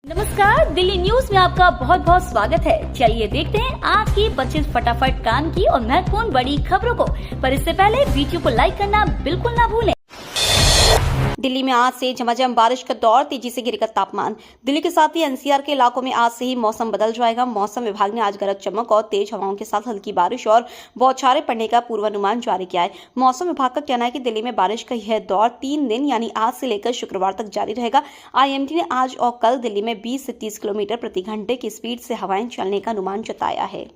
नमस्कार, दिल्ली न्यूज में आपका बहुत बहुत स्वागत है। चलिए देखते हैं आज की 25 फटाफट काम की और महत्वपूर्ण बड़ी खबरों को। पर इससे पहले वीडियो को लाइक करना बिल्कुल ना भूलें। दिल्ली में आज से झमाझम बारिश का दौर, तेजी से गिरेगा तापमान। दिल्ली के साथ ही एनसीआर के इलाकों में आज से ही मौसम बदल जाएगा। मौसम विभाग ने आज गरज चमक और तेज हवाओं के साथ हल्की बारिश और बौछारें पड़ने का पूर्वानुमान जारी किया है। मौसम विभाग का कहना है कि दिल्ली में बारिश का यह दौर 3 दिन यानी आज से लेकर शुक्रवार तक जारी रहेगा। आईएमडी ने आज और कल दिल्ली में 20 से 30 किलोमीटर प्रति घंटे की स्पीड से हवाएं चलने का अनुमान जताया है।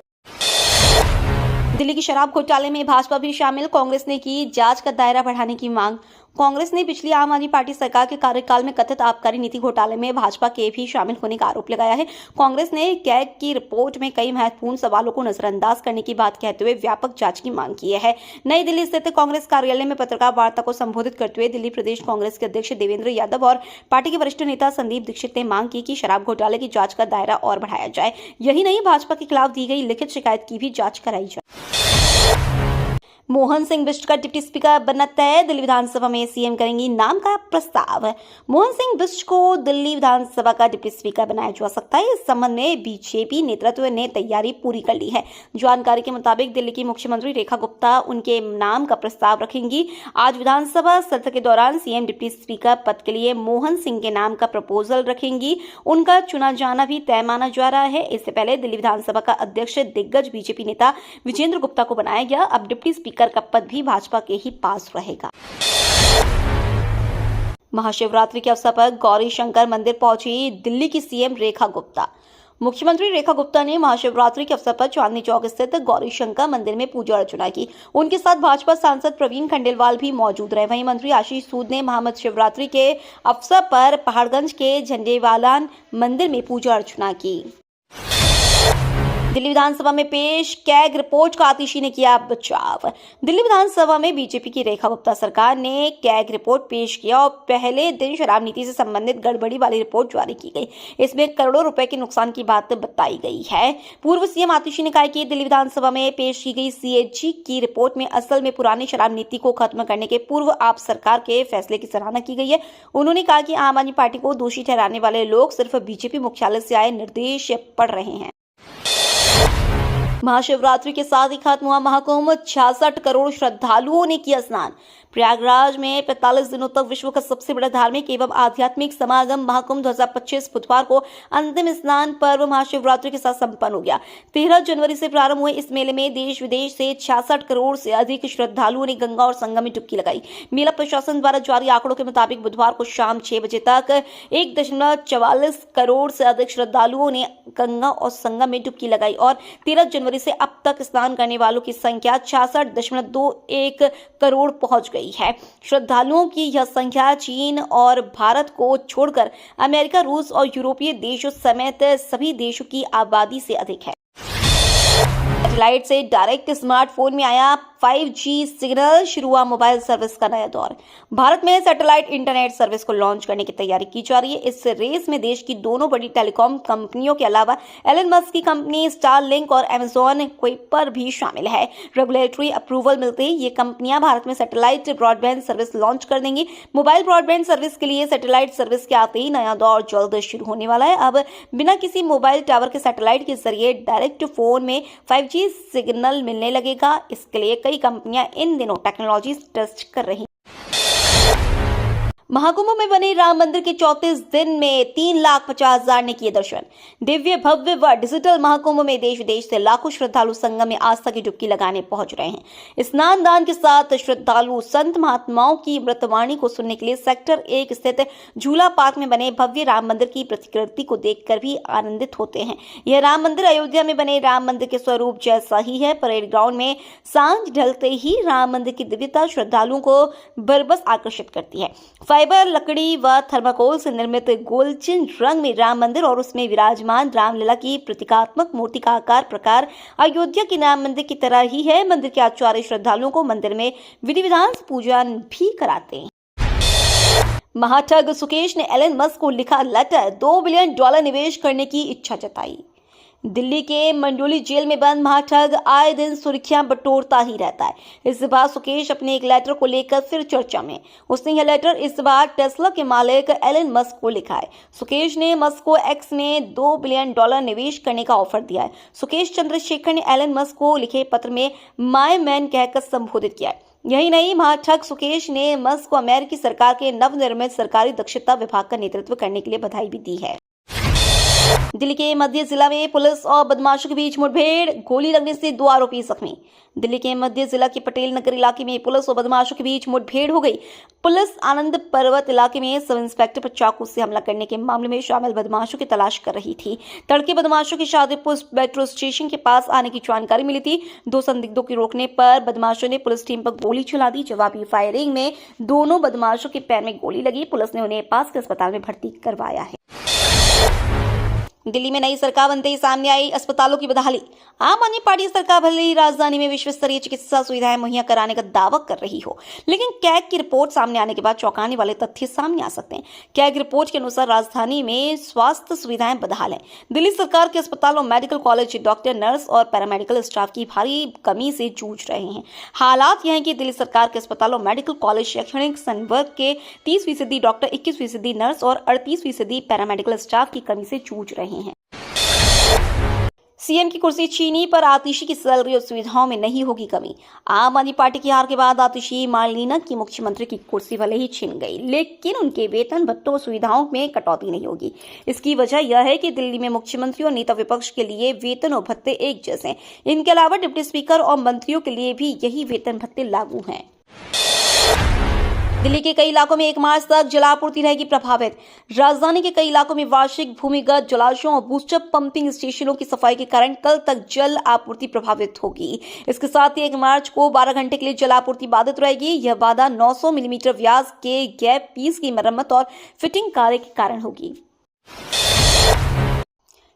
दिल्ली की शराब घोटाले में भाजपा भी शामिल, कांग्रेस ने की जांच का दायरा बढ़ाने की मांग। कांग्रेस ने पिछली आम आदमी पार्टी सरकार के कार्यकाल में कथित आबकारी नीति घोटाले में भाजपा के भी शामिल होने का आरोप लगाया है। कांग्रेस ने कैग की रिपोर्ट में कई महत्वपूर्ण सवालों को नजरअंदाज करने की बात कहते हुए व्यापक जांच की मांग की है। नई दिल्ली स्थित कांग्रेस कार्यालय में पत्रकार वार्ता को संबोधित करते हुए दिल्ली प्रदेश कांग्रेस के अध्यक्ष देवेंद्र यादव और पार्टी के वरिष्ठ नेता संदीप दीक्षित ने मांग की कि शराब घोटाले की जांच का दायरा और बढ़ाया जाए। यही नहीं, भाजपा के खिलाफ दी गई लिखित शिकायत की भी जांच कराई जाए। मोहन सिंह बिष्ट का डिप्टी स्पीकर बनना तय, दिल्ली विधानसभा में सीएम करेंगी नाम का प्रस्ताव। मोहन सिंह बिष्ट को दिल्ली विधानसभा का डिप्टी स्पीकर बनाया जा सकता है। इस संबंध में बीजेपी नेतृत्व ने तैयारी पूरी कर ली है। जानकारी के मुताबिक दिल्ली की मुख्यमंत्री रेखा गुप्ता उनके नाम का प्रस्ताव रखेंगी। आज विधानसभा सत्र के दौरान सीएम डिप्टी स्पीकर पद के लिए मोहन सिंह के नाम का प्रपोजल रखेंगी। उनका चुना जाना भी तय माना जा रहा है। इससे पहले दिल्ली विधानसभा का अध्यक्ष दिग्गज बीजेपी नेता विजेंद्र गुप्ता को बनाया गया। अब डिप्टी स्पीकर का पद भी भाजपा के ही पास रहेगा। महाशिवरात्रि के अवसर पर गौरी शंकर मंदिर पहुंची दिल्ली की सीएम रेखा गुप्ता। मुख्यमंत्री रेखा गुप्ता ने महाशिवरात्रि के अवसर पर चांदनी चौक स्थित गौरी शंकर मंदिर में पूजा अर्चना की। उनके साथ भाजपा सांसद प्रवीण खंडेलवाल भी मौजूद रहे। वहीं मंत्री आशीष सूद ने महाशिवरात्रि के अवसर पर पहाड़गंज के झंडेवालान मंदिर में पूजा अर्चना की। दिल्ली विधानसभा में पेश कैग रिपोर्ट का आतिशी ने किया बचाव। दिल्ली विधानसभा में बीजेपी की रेखा गुप्ता सरकार ने कैग रिपोर्ट पेश किया और पहले दिन शराब नीति से संबंधित गड़बड़ी वाली रिपोर्ट जारी की गई। इसमें करोड़ों रुपए के नुकसान की बात बताई गई है। पूर्व सीएम आतिशी ने कहा कि दिल्ली विधानसभा में पेश की गई सीएजी की रिपोर्ट में असल में पुरानी शराब नीति को खत्म करने के पूर्व आप सरकार के फैसले की सराहना की गई है। उन्होंने कहा कि आम आदमी पार्टी को दोषी ठहराने वाले लोग सिर्फ बीजेपी मुख्यालय से आए निर्देश पढ़ रहे हैं। महाशिवरात्रि के साथ ही खत्म हुआ महाकुंभ, 66 करोड़ श्रद्धालुओं ने किया स्नान। प्रयागराज में 45 दिनों तक विश्व का सबसे बड़ा धार्मिक एवं आध्यात्मिक समागम महाकुंभ 2025 बुधवार को अंतिम स्नान पर्व महाशिवरात्रि के साथ संपन्न हो गया। 13 जनवरी से प्रारंभ हुए इस मेले में देश विदेश से 66 करोड़ से अधिक श्रद्धालुओं ने गंगा और संगम में डुबकी लगाई। मेला प्रशासन द्वारा जारी आंकड़ों के मुताबिक बुधवार को शाम 6 बजे तक 1.44 करोड़ से अधिक श्रद्धालुओं ने गंगा और संगम में डुबकी लगाई और 13 जनवरी से अब तक स्नान करने वालों की संख्या 66.21 करोड़ पहुंच गई है। श्रद्धालुओं की यह संख्या चीन और भारत को छोड़कर अमेरिका, रूस और यूरोपीय देशों समेत सभी देशों की आबादी से अधिक है। सैटेलाइट से डायरेक्ट स्मार्टफोन में आया 5G सिग्नल, शुरू हुआ मोबाइल सर्विस का नया दौर। भारत में सैटेलाइट इंटरनेट सर्विस को लॉन्च करने की तैयारी की जा रही है। इस रेस में देश की दोनों बड़ी टेलीकॉम कंपनियों के अलावा एलन मस्क की कंपनी स्टारलिंक और अमेजॉन कुइपर भी शामिल है। रेगुलेटरी अप्रूवल मिलते ही ये कंपनियां भारत में सैटेलाइट ब्रॉडबैंड सर्विस लॉन्च कर देंगी। मोबाइल ब्रॉडबैंड सर्विस के लिए सैटेलाइट सर्विस के आते ही नया दौर जल्द शुरू होने वाला है। अब बिना किसी मोबाइल टावर के सैटेलाइट के जरिए डायरेक्ट फोन में 5G सिग्नल मिलने लगेगा। इसके लिए कई कंपनियां इन दिनों टेक्नोलॉजी टेस्ट कर रही हैं। महाकुंभ में बने राम मंदिर के 34 दिन में 3,50,000 ने किए दर्शन। दिव्य भव्य व डिजिटल महाकुंभ में देश विदेश से लाखों श्रद्धालु संगम में आस्था की डुबकी लगाने पहुंच रहे हैं। स्नान दान के साथ श्रद्धालु संत महात्माओं की मृतवाणी को सुनने के लिए सेक्टर 1 स्थित झूला पार्क में बने भव्य राम मंदिर की प्रतिकृति को देखकर भी आनंदित होते हैं। यह राम मंदिर अयोध्या में बने राम मंदिर के स्वरूप जैसा ही है। परेड ग्राउंड में सांझ ढलते ही राम मंदिर की दिव्यता श्रद्धालुओं को बरबस आकर्षित करती है। फाइबर, लकड़ी व थर्माकोल से निर्मित गोल्डन रंग में राम मंदिर और उसमें विराजमान रामलला की प्रतीकात्मक मूर्ति का आकार प्रकार अयोध्या के राम मंदिर की तरह ही है। मंदिर के आचार्य श्रद्धालुओं को मंदिर में विधि विधान पूजन भी कराते हैं। महाठग सुकेश ने एलन मस्क को लिखा लेटर, $2 बिलियन निवेश करने की इच्छा जताई। दिल्ली के मंडोली जेल में बंद महाठग आए दिन सुर्खियां बटोरता ही रहता है। इस बार सुकेश अपने एक लेटर को लेकर फिर चर्चा में। उसने यह लेटर इस बार टेस्ला के मालिक एलन मस्क को लिखा है। सुकेश ने मस्क को एक्स में $2 बिलियन निवेश करने का ऑफर दिया है। सुकेश चंद्रशेखर ने एलन मस्क को लिखे पत्र में माय मैन कहकर संबोधित किया है। यही नहीं, महाठग सुकेश ने मस्क को अमेरिकी सरकार के नवनिर्मित सरकारी दक्षता विभाग का नेतृत्व करने के लिए बधाई भी दी है। दिल्ली के मध्य जिला में पुलिस और बदमाशों के बीच मुठभेड़, गोली लगने से 2 आरोपी जख्मी। दिल्ली के मध्य जिला के पटेल नगर इलाके में पुलिस और बदमाशों के बीच मुठभेड़ हो गई। पुलिस आनंद पर्वत इलाके में सब इंस्पेक्टर पर चाकू से हमला करने के मामले में शामिल बदमाशों की तलाश कर रही थी। तड़के बदमाशों की शादीपुर मेट्रो स्टेशन के पास आने की जानकारी मिली थी। 2 संदिग्धों के रोकने पर बदमाशों ने पुलिस टीम पर गोली चला दी। जवाबी फायरिंग में दोनों बदमाशों के पैर में गोली लगी। पुलिस ने उन्हें पास के अस्पताल में भर्ती करवाया है। दिल्ली में नई सरकार बनते ही सामने आई अस्पतालों की बदहाली। आम आदमी पार्टी सरकार भले ही राजधानी में विश्व स्तरीय चिकित्सा सुविधाएं मुहैया कराने का दावा कर रही हो, लेकिन कैग की रिपोर्ट सामने आने के बाद चौंकाने वाले तथ्य सामने आ सकते हैं। कैग रिपोर्ट के अनुसार राजधानी में स्वास्थ्य सुविधाएं बदहाल हैं। दिल्ली सरकार के अस्पतालों, मेडिकल कॉलेज डॉक्टर, नर्स और पैरामेडिकल स्टाफ की भारी कमी से जूझ रहे हैं। हालात यह है कि दिल्ली सरकार के अस्पतालों, मेडिकल कॉलेज, शैक्षणिक संवर्ग के 30% डॉक्टर, 21% नर्स और 38% पैरामेडिकल स्टाफ की कमी से जूझ रहे हैं। सीएम की कुर्सी छीनी पर आतिशी की सैलरी और सुविधाओं में नहीं होगी कमी। आम आदमी पार्टी की हार के बाद आतिशी मार्लिना की मुख्यमंत्री की कुर्सी भले ही छीन गई, लेकिन उनके वेतन भत्तों और सुविधाओं में कटौती नहीं होगी। इसकी वजह यह है कि दिल्ली में मुख्यमंत्री और नेता विपक्ष के लिए वेतन और भत्ते एक जैसे हैं। इनके अलावा डिप्टी स्पीकर और मंत्रियों के लिए भी यही वेतन भत्ते लागू हैं। दिल्ली के कई इलाकों में 1 मार्च तक जलापूर्ति रहेगी प्रभावित। राजधानी के कई इलाकों में वार्षिक भूमिगत जलाशयों और बूस्टर पंपिंग स्टेशनों की सफाई के कारण कल तक जल आपूर्ति प्रभावित होगी। इसके साथ ही 1 मार्च को 12 घंटे के लिए जल आपूर्ति बाधित रहेगी। यह बाधा 900 मिलीमीटर व्यास के गैप पीस की मरम्मत और फिटिंग कार्य के कारण होगी।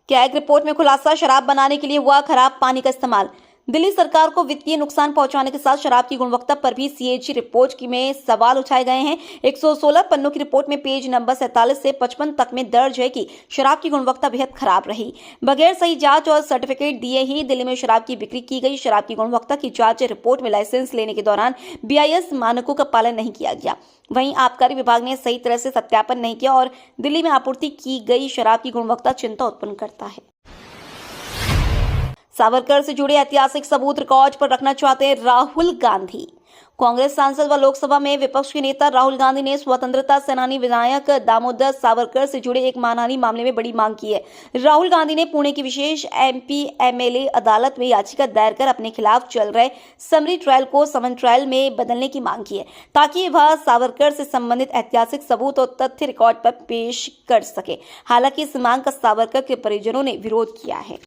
कैग रिपोर्ट में खुलासा, शराब बनाने के लिए हुआ खराब पानी का इस्तेमाल। दिल्ली सरकार को वित्तीय नुकसान पहुंचाने के साथ शराब की गुणवत्ता पर भी सीएजी रिपोर्ट में सवाल उठाए गए हैं। 116 पन्नों की रिपोर्ट में पेज नंबर 47 से 55 तक में दर्ज है कि शराब की गुणवत्ता बेहद खराब रही। बगैर सही जांच और सर्टिफिकेट दिए ही दिल्ली में शराब की बिक्री की गई। शराब की गुणवत्ता की जांच रिपोर्ट में लाइसेंस लेने के दौरान BIS मानकों का पालन नहीं किया गया। वहीं आबकारी विभाग ने सही तरह से सत्यापन नहीं किया और दिल्ली में आपूर्ति की गई शराब की गुणवत्ता चिंता उत्पन्न करता है। सावरकर से जुड़े ऐतिहासिक सबूत रिकॉर्ड पर रखना चाहते हैं राहुल गांधी। कांग्रेस सांसद व लोकसभा में विपक्ष के नेता राहुल गांधी ने स्वतंत्रता सेनानी विधायक दामोदर सावरकर से जुड़े एक मानहानि मामले में बड़ी मांग की है। राहुल गांधी ने पुणे की विशेष MP MLA अदालत में याचिका दायर कर अपने खिलाफ चल रहे समरी ट्रायल को समन ट्रायल में बदलने की मांग की है, ताकि वह सावरकर से संबंधित ऐतिहासिक सबूत और तथ्य रिकॉर्ड पर पेश कर सके। हालांकि इस मांग का सावरकर के परिजनों ने विरोध किया है।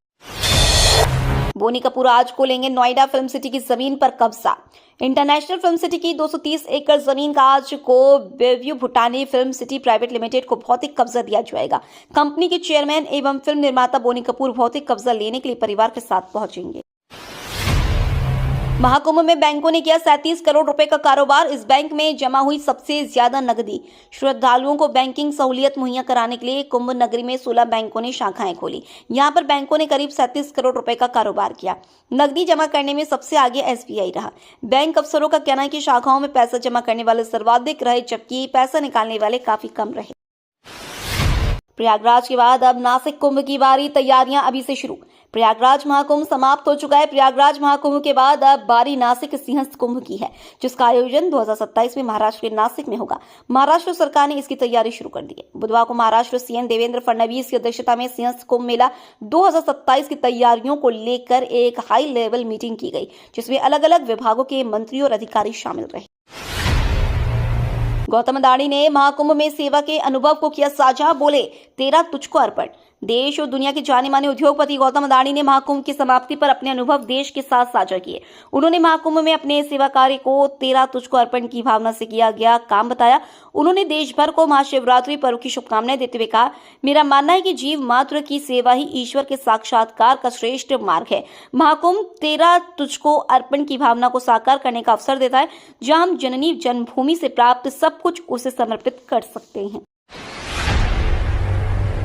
बोनी कपूर आज को लेंगे नोएडा फिल्म सिटी की जमीन पर कब्जा। इंटरनेशनल फिल्म सिटी की 230 एकड़ जमीन का आज को Bayview Bhutani film city private limited को भौतिक कब्जा दिया जाएगा। कंपनी के चेयरमैन एवं फिल्म निर्माता बोनी कपूर भौतिक कब्जा लेने के लिए परिवार के साथ पहुंचेंगे। महाकुंभ में बैंकों ने किया 37 करोड़ रुपए का कारोबार। इस बैंक में जमा हुई सबसे ज्यादा नकदी। श्रद्धालुओं को बैंकिंग सहूलियत मुहैया कराने के लिए कुंभ नगरी में 16 बैंकों ने शाखाएं खोली। यहां पर बैंकों ने करीब 37 करोड़ रुपए का कारोबार किया। नकदी जमा करने में सबसे आगे SBI रहा। बैंक अफसरों का कहना है कि शाखाओं में पैसा जमा करने वाले सर्वाधिक रहे, जबकि पैसा निकालने वाले काफी कम रहे। प्रयागराज के बाद अब नासिक कुंभ की बारी, तैयारियां अभी से शुरू। प्रयागराज महाकुंभ समाप्त हो चुका है। प्रयागराज महाकुंभ के बाद अब बारी नासिक सिंहस्थ कुंभ की है, जिसका आयोजन 2027 में महाराष्ट्र के नासिक में होगा। महाराष्ट्र सरकार ने इसकी तैयारी शुरू कर दी है। बुधवार को महाराष्ट्र CM देवेंद्र फडणवीस की अध्यक्षता में सिंहस्थ कुंभ मेला 2027 की तैयारियों को लेकर एक हाई लेवल मीटिंग की गई, जिसमें अलग अलग विभागों के मंत्री और अधिकारी शामिल रहे। गौतम अडानी ने महाकुंभ में सेवा के अनुभव को किया साझा, बोले तेरा तुझको अर्पण। देश और दुनिया के जाने माने उद्योगपति गौतम अडानी ने महाकुंभ की समाप्ति पर अपने अनुभव देश के साथ साझा किए। उन्होंने महाकुंभ में अपने सेवा कार्य को तेरा तुझको अर्पण की भावना से किया गया काम बताया। उन्होंने देश भर को महाशिवरात्रि पर्व की शुभकामनाएं देते हुए कहा, मेरा मानना है कि जीव मात्र की सेवा ही ईश्वर के साक्षात्कार का श्रेष्ठ मार्ग है। महाकुंभ तेरा तुझको अर्पण की भावना को साकार करने का अवसर देता है, जहां हम जननी जन्मभूमि से प्राप्त सब कुछ उसे समर्पित कर सकते हैं।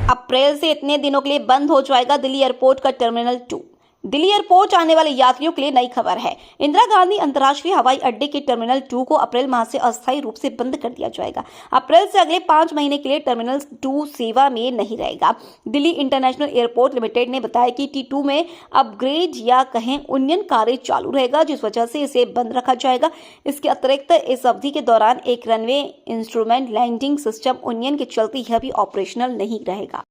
अप्रैल से इतने दिनों के लिए बंद हो जाएगा दिल्ली एयरपोर्ट का टर्मिनल 2। दिल्ली एयरपोर्ट आने वाले यात्रियों के लिए नई खबर है। इंदिरा गांधी अंतर्राष्ट्रीय हवाई अड्डे के टर्मिनल 2 को अप्रैल माह से अस्थायी रूप से बंद कर दिया जाएगा। अप्रैल से अगले 5 महीने के लिए टर्मिनल 2 सेवा में नहीं रहेगा। दिल्ली इंटरनेशनल एयरपोर्ट लिमिटेड ने बताया कि T2 में अपग्रेड या कहें उन्नयन कार्य चालू रहेगा, जिस वजह से इसे बंद रखा जाएगा। इसके अतिरिक्त इस अवधि के दौरान एक रनवे इंस्ट्रूमेंट लैंडिंग सिस्टम उन्नयन के चलते यह भी ऑपरेशनल नहीं रहेगा।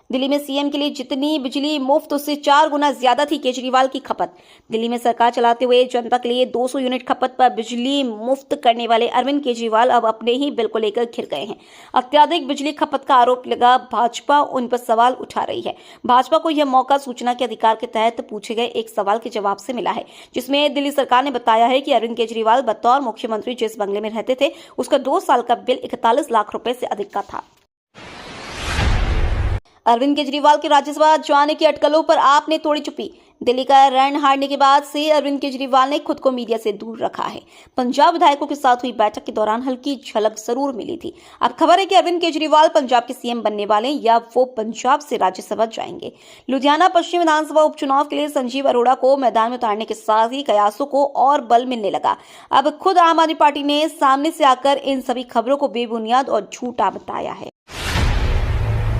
दिल्ली में सीएम के लिए जितनी बिजली मुफ्त उससे 4 गुना ज्यादा थी केजरीवाल की खपत। दिल्ली में सरकार चलाते हुए जनता के लिए 200 यूनिट खपत पर बिजली मुफ्त करने वाले अरविंद केजरीवाल अब अपने ही बिल को लेकर घिर गए हैं। अत्यधिक बिजली खपत का आरोप लगा भाजपा उन पर सवाल उठा रही है। भाजपा को यह मौका सूचना के अधिकार के तहत पूछे गए एक सवाल के जवाब से मिला है, जिसमें दिल्ली सरकार ने बताया है कि अरविंद केजरीवाल बतौर मुख्यमंत्री जिस बंगले में रहते थे उसका 2 साल का बिल 41 लाख रुपए से अधिक का था। अरविंद केजरीवाल के राज्यसभा जाने की अटकलों पर आपने तोड़ी चुप्पी। दिल्ली का रण हारने के बाद से अरविंद केजरीवाल ने खुद को मीडिया से दूर रखा है। पंजाब विधायकों के साथ हुई बैठक के दौरान हल्की झलक जरूर मिली थी। अब खबर है कि अरविंद केजरीवाल पंजाब के सीएम बनने वाले या वो पंजाब से राज्यसभा जाएंगे। लुधियाना पश्चिम विधानसभा उपचुनाव के लिए संजीव अरोड़ा को मैदान में उतारने के साथ ही कयासों को और बल मिलने लगा। अब खुद आम आदमी पार्टी ने सामने से आकर इन सभी खबरों को बेबुनियाद और झूठा बताया है।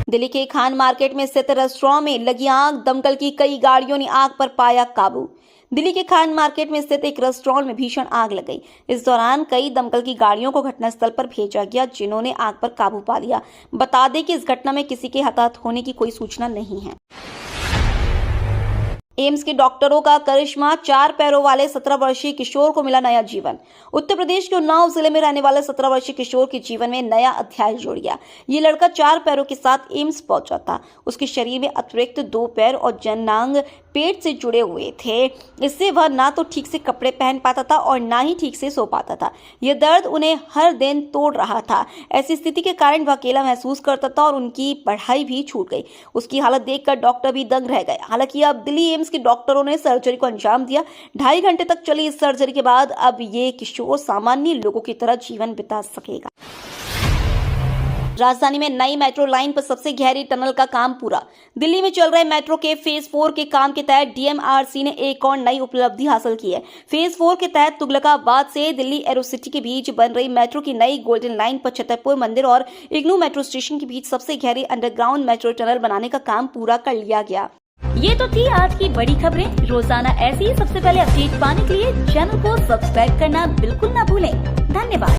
दिल्ली के खान मार्केट में स्थित रेस्टोरेंट में लगी आग, दमकल की कई गाड़ियों ने आग पर पाया काबू। दिल्ली के खान मार्केट में स्थित एक रेस्टोरेंट में भीषण आग लग गई। इस दौरान कई दमकल की गाड़ियों को घटनास्थल पर भेजा गया, जिन्होंने आग पर काबू पा लिया। बता दें कि इस घटना में किसी के हताहत होने की कोई सूचना नहीं है। एम्स के डॉक्टरों का करिश्मा, 4 पैरों वाले 17 वर्षीय किशोर को मिला नया जीवन। उत्तर प्रदेश के उन्नाव जिले में रहने वाले 17 वर्षीय किशोर के जीवन में नया अध्याय जुड़ गया। ये लड़का 4 पैरों के साथ एम्स पहुंचा था। उसके शरीर में अतिरिक्त 2 पैर और जननांग पेट से जुड़े हुए थे। इससे वह ना तो ठीक से कपड़े पहन पाता था और ना ही ठीक से सो पाता था। यह दर्द उन्हें हर दिन तोड़ रहा था। ऐसी स्थिति के कारण वह अकेला महसूस करता था और उनकी पढ़ाई भी छूट गई। उसकी हालत देखकर डॉक्टर भी दंग रह गए। हालांकि अब दिल्ली एम्स के डॉक्टरों ने सर्जरी को अंजाम दिया। 2.5 घंटे तक चली इस सर्जरी के बाद अब ये किशोर सामान्य लोगों की तरह जीवन बिता सकेगा। राजधानी में नई मेट्रो लाइन पर सबसे गहरी टनल का काम पूरा। दिल्ली में चल रहे मेट्रो के फेज 4 के काम के तहत DMRC ने एक और नई उपलब्धि हासिल की है। फेज 4 के तहत तुगलकाबाद से दिल्ली एरोसिटी के बीच बन रही मेट्रो की नई गोल्डन लाइन पर छतरपुर मंदिर और इग्नू मेट्रो स्टेशन के बीच सबसे गहरी अंडरग्राउंड मेट्रो टनल बनाने का काम पूरा कर लिया गया। ये तो थी आज की बड़ी खबरें। रोजाना ऐसी ही सबसे पहले अपडेट पाने के लिए चैनल को सब्सक्राइब करना बिल्कुल ना भूलें। धन्यवाद।